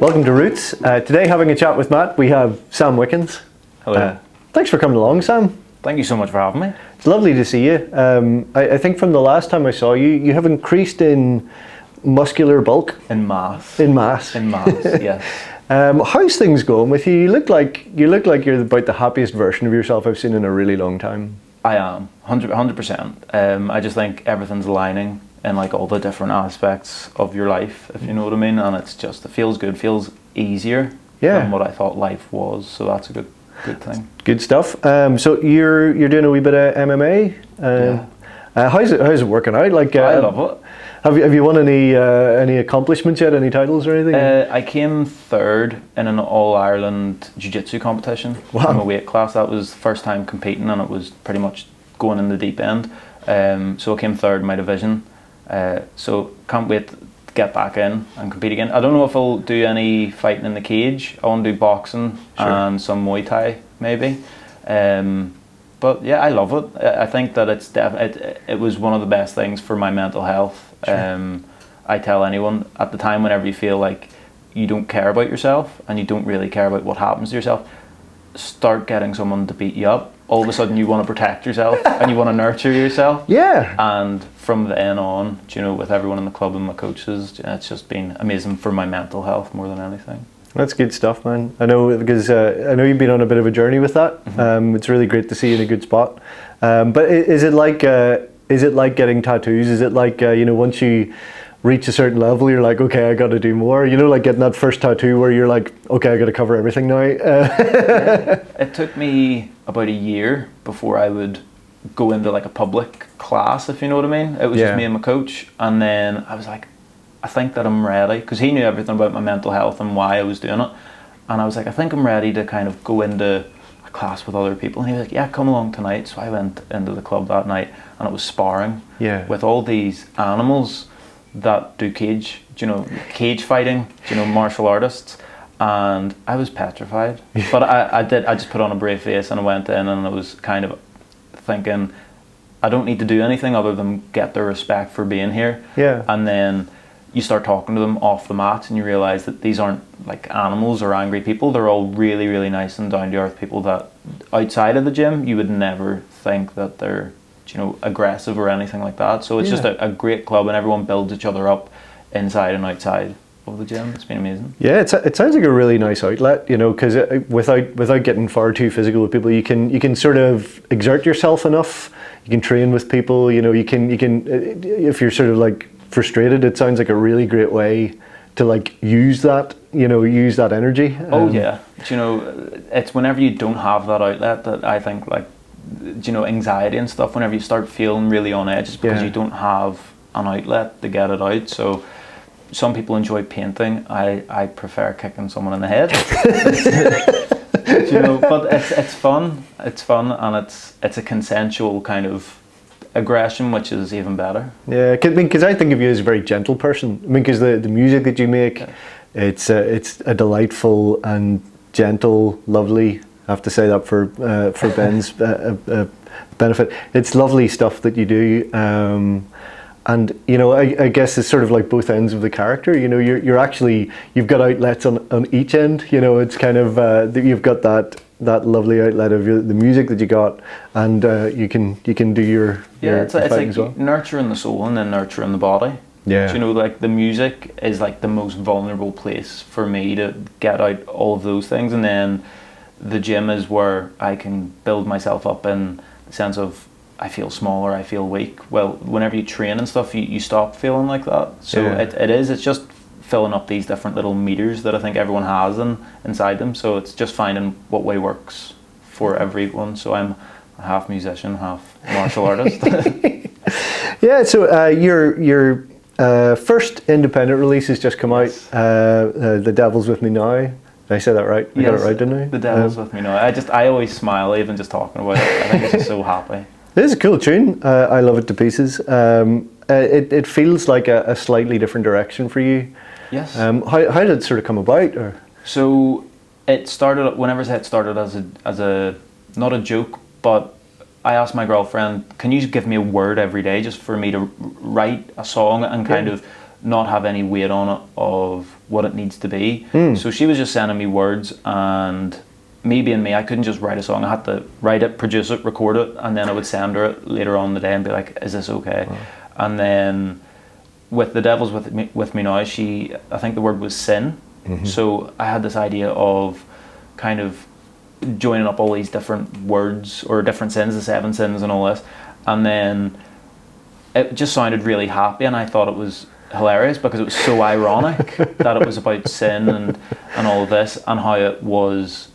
Welcome to Roots. Today, having a chat with Matt, we have Sam Wickens. Hello. Thanks for coming along, Sam. Thank you so much for having me. It's lovely to see you. I think from the last time I saw you, you have increased in muscular bulk. In mass. In mass. In mass, yes. How's things going with you? You look like you're about the happiest version of yourself I've seen in a really long time. I am, 100%. I just think everything's aligning in like all the different aspects of your life, if you know what I mean, and it feels good, feels easier than what I thought life was, so that's a good thing. Good stuff. So you're doing a wee bit of MMA. Yeah. How's it working out? Like I love it. Have you won any accomplishments yet? Any titles or anything? I came third in an All-Ireland Jiu-Jitsu competition. Wow. In my weight class. That was the first time competing, and it was pretty much going in the deep end. So I came third in my division. So can't wait to get back in and compete again. I don't know if I'll do any fighting in the cage. I want to do boxing and some Muay Thai maybe. But yeah, I love it. I think that it was one of the best things for my mental health. Sure. I tell anyone at the time, whenever you feel like you don't care about yourself and you don't really care about what happens to yourself, start getting someone to beat you up. All of a sudden you want to protect yourself and you want to nurture yourself. Yeah. And from then on, with everyone in the club and my coaches, it's just been amazing for my mental health more than anything. That's good stuff, man. I know, because I know you've been on a bit of a journey with that. Mm-hmm. It's really great to see you in a good spot. But is it like getting tattoos? Is it like once you reach a certain level, you're like, okay, I got to do more? Like getting that first tattoo where you're like, okay, I got to cover everything now. Yeah. It took me about a year before I would go into like a public class, if you know what I mean. It was just me and my coach, and then I was like, I think that I'm ready, because he knew everything about my mental health and why I was doing it, and I was like, I think I'm ready to kind of go into a class with other people. And he was like, yeah, come along tonight. So I went into the club that night, and it was sparring with all these animals that do cage fighting, martial artists, and I was petrified. But I just put on a brave face and I went in, and I was kind of thinking, I don't need to do anything other than get their respect for being here. Yeah. And then you start talking to them off the mat, and you realise that these aren't like animals or angry people. They're all really, really nice and down-to-earth people that outside of the gym you would never think that they're aggressive or anything like that. So it's just a great club, and everyone builds each other up inside and outside of the gym. It's been amazing. Yeah, it sounds like a really nice outlet, because without getting far too physical with people, you can sort of exert yourself enough. You can train with people. You can if you're sort of like frustrated, it sounds like a really great way to like use that energy. It's whenever you don't have that outlet that I think like anxiety and stuff, whenever you start feeling really on edge, it's because you don't have an outlet to get it out. So some people enjoy painting. I prefer kicking someone in the head. But it's fun, and it's a consensual kind of aggression, which is even better. Yeah, because I think of you as a very gentle person. Because the music that you make, it's a delightful and gentle, lovely. I have to say that for Ben's benefit. It's lovely stuff that you do, and I guess it's sort of like both ends of the character. You've got outlets on each end. It's kind of you've got that lovely outlet of the music that you got, and you can do your it's like as well. Nurturing the soul and then nurturing the body. Yeah. Like the music is like the most vulnerable place for me to get out all of those things, and then the gym is where I can build myself up in the sense of I feel smaller, I feel weak. Well, whenever you train and stuff, you stop feeling like that. So it's just filling up these different little meters that I think everyone has inside them. So it's just finding what way works for everyone. So I'm a half musician, half martial artist. Yeah, so your first independent release has just come out, The Devil's With Me Now. Did I say that right? I got it right, didn't I? The Devil's With Me Now. I always smile even just talking about it. I think it's just so happy. It is a cool tune. I love it to pieces. It feels like a slightly different direction for you. Yes. How did it sort of come about? Or? So it started, whenever it started as a not a joke, but I asked my girlfriend, can you give me a word every day just for me to write a song and kind of not have any weight on it of what it needs to be. So she was just sending me words, and me being me, I couldn't just write a song. I had to write it, produce it, record it, and then I would send her it later on in the day and be like, is this okay? And then with The Devil's With Me Now, I think the word was sin. So I had this idea of kind of joining up all these different words or different sins, the 7 sins and all this, and then it just sounded really happy, and I thought it was hilarious because it was so ironic that it was about sin and all of this, and how it was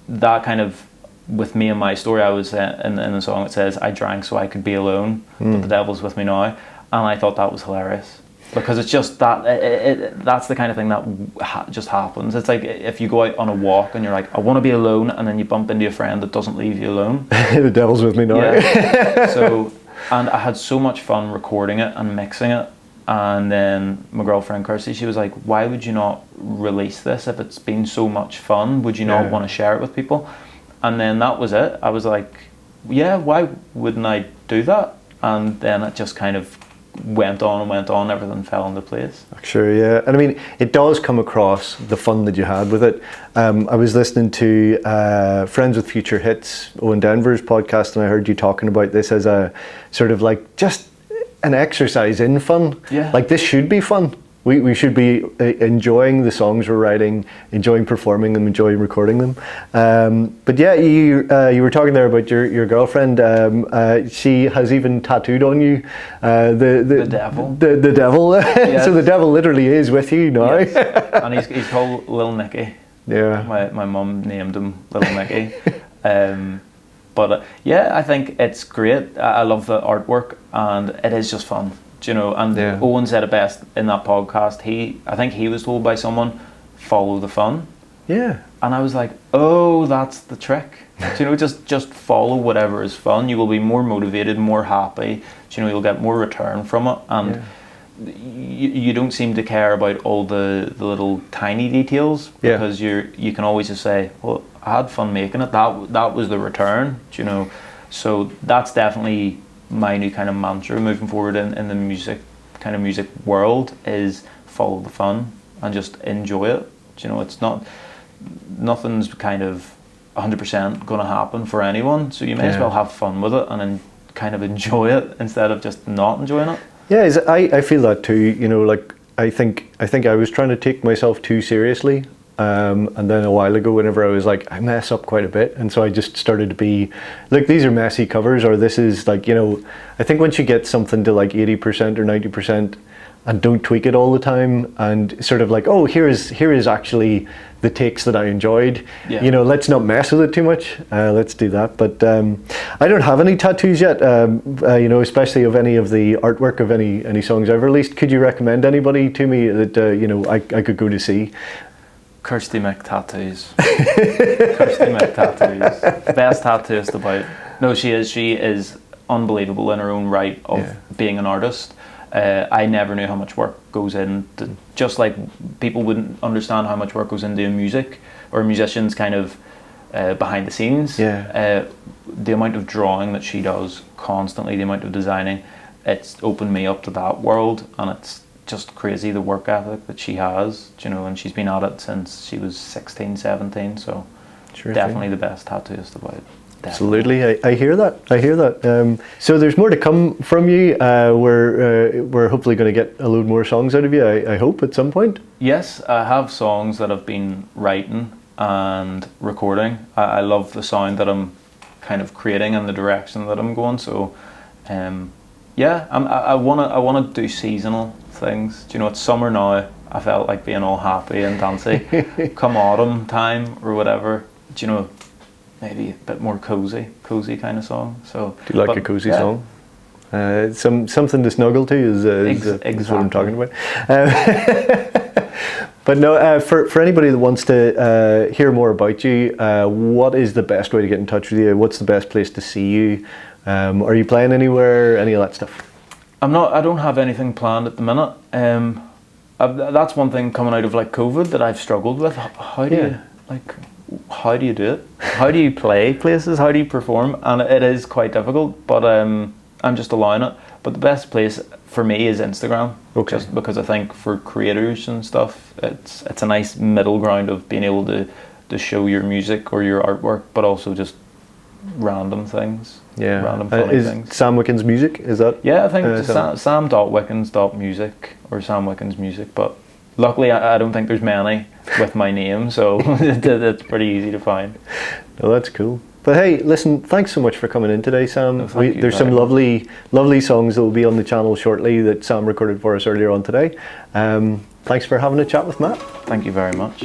that kind of, with me and my story, I was in the song it says, I drank so I could be alone, but the devil's with me now, and I thought that was hilarious. Because it's just that, that's the kind of thing that just happens. It's like if you go out on a walk and you're like, I want to be alone, and then you bump into a friend that doesn't leave you alone. The devil's with me now. Yeah. So, and I had so much fun recording it and mixing it. And then my girlfriend Kirsty, she was like, why would you not release this if it's been so much fun? Would you not want to share it with people? And then that was it. I was like, yeah, why wouldn't I do that? And then it just kind of went on, everything fell into place. Sure, yeah. And I mean, it does come across the fun that you had with it. I was listening to Friends with Future Hits, Owen Denver's podcast, and I heard you talking about this as a sort of like just an exercise in fun. Yeah. Like, this should be fun. We should be enjoying the songs we're writing, enjoying performing them, enjoying recording them. But yeah, you were talking there about your girlfriend. She has even tattooed on you the devil. The devil. Yes. So the devil literally is with you now. Yes. And he's called Little Nicky. Yeah. My mum named him Little Nicky. But yeah, I think it's great. I love the artwork, and it is just fun. You know, and Owen said it best in that podcast. I think he was told by someone, follow the fun. Yeah. And I was like, oh, that's the trick. You know, just follow whatever is fun. You will be more motivated, more happy. You know, you'll get more return from it, and you don't seem to care about all the little tiny details, because you can always just say, well, I had fun making it. That was the return. You know, so that's definitely my new kind of mantra moving forward in the music world, is follow the fun and just enjoy it. You know, it's nothing's kind of 100% going to happen for anyone, so you may as well have fun with it and then kind of enjoy it instead of just not enjoying it. Yeah, I feel that too. You know, like I think I was trying to take myself too seriously. And then a while ago, whenever I was like, I mess up quite a bit, and so I just started to be like, these are messy covers, or this is like, you know, I think once you get something to like 80% or 90% and don't tweak it all the time, and sort of like, oh, here is actually the takes that I enjoyed, you know, let's not mess with it too much, let's do that. But I don't have any tattoos yet, you know, especially of any of the artwork of any songs I've released. Could you recommend anybody to me that you know, I could go to see? Kirsty Tattoos. Kirsty Tattoos. Best tattooist about. No, she is unbelievable in her own right of being an artist. I never knew how much work goes into, just like people wouldn't understand how much work goes into music or musicians kind of behind the scenes. The amount of drawing that she does constantly, the amount of designing, it's opened me up to that world, and it's just crazy the work ethic that she has, you know, and she's been at it since she was 16, 17, so definitely the best tattooist about it. Absolutely, I hear that. So there's more to come from you. We're hopefully going to get a load more songs out of you, I hope, at some point. Yes, I have songs that I've been writing and recording. I love the sound that I'm kind of creating and the direction that I'm going, so yeah, I wanna do seasonal things. You know, it's summer now. I felt like being all happy and dancy. Come autumn time or whatever, you know, maybe a bit more cozy kind of song. So do you like a cozy song? Something to snuggle to is what I'm talking about. But no, for anybody that wants to hear more about you, what is the best way to get in touch with you? What's the best place to see you? Are you playing anywhere? Any of that stuff? I don't have anything planned at the minute. That's one thing coming out of like COVID that I've struggled with. How do you do it? How do you play places? How do you perform? And it is quite difficult, but I'm just allowing it. But the best place for me is Instagram. Okay. Just because I think for creators and stuff, it's a nice middle ground of being able to show your music or your artwork, but also just random things. Yeah. Random funny Is things. Sam Wickens Music, is that? Yeah, I think it's Sam? sam.wickens.music or Sam Wickens Music, but luckily I don't think there's many with my name, so it's pretty easy to find. Oh, that's cool. But hey, listen, thanks so much for coming in today, Sam. No, thank you There's some very much. lovely songs that will be on the channel shortly that Sam recorded for us earlier on today. Thanks for having a chat with Matt. Thank you very much.